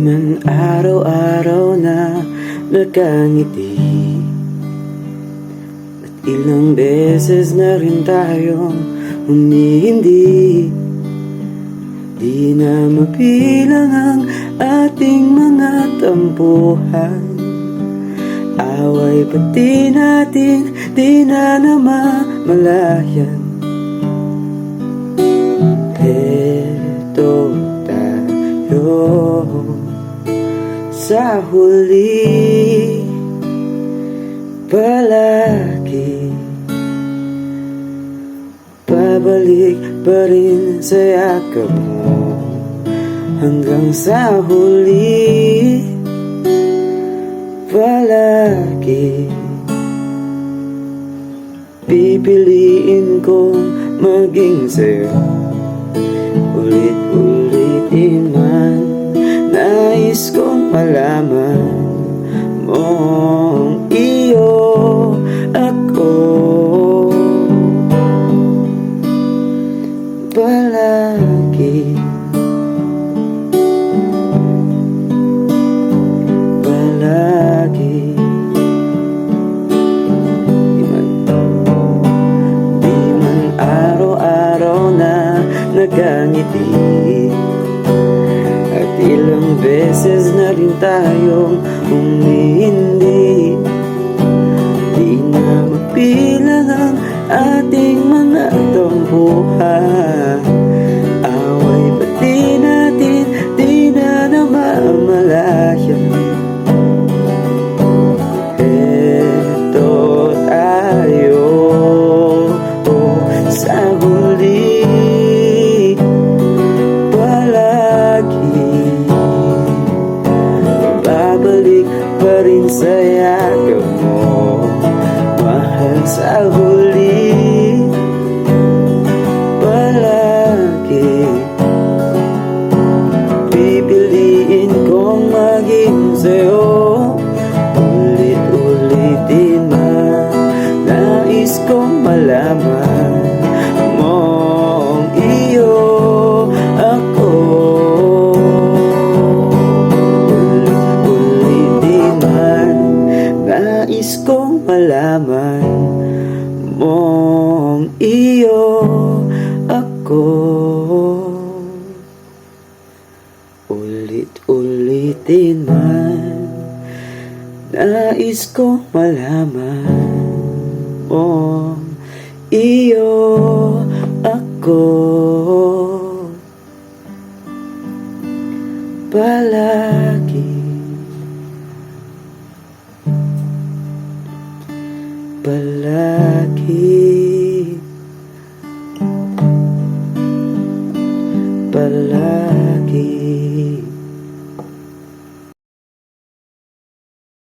man araw-araw na nakangiti, at ilang beses na rin tayong humihindi. Di na mabilang ang ating mga tampuhan, away pati natin di na namamalayan. Heto tayo sa huli, palagi pabalik pa rin sa yakap mo hanggang sa huli. Palagi pipiliin kong maging sa'yo, ulit-ulitin man. Nais kong malaman mong iyo ako. Palagi, palagi. Di man araw-araw na nagangiti, at ilang beses na rin tayong humihindi. Di na mabilang ang ating mga tampuhan, away pati natin di na namamalayan. Heto tayo sa huli, palagi babalik pa rin sa yakap mo, mahal. Sa huli, palagi pipiliin kong maging sa'yo, ulit-ulitin man. Nais kong malaman mong iyo ako, ulit-ulitin man. Nais kong malaman mong iyo ako, ulit-ulitin man. Nais kong malaman mong iyo ako, palagi, palagi, palagi.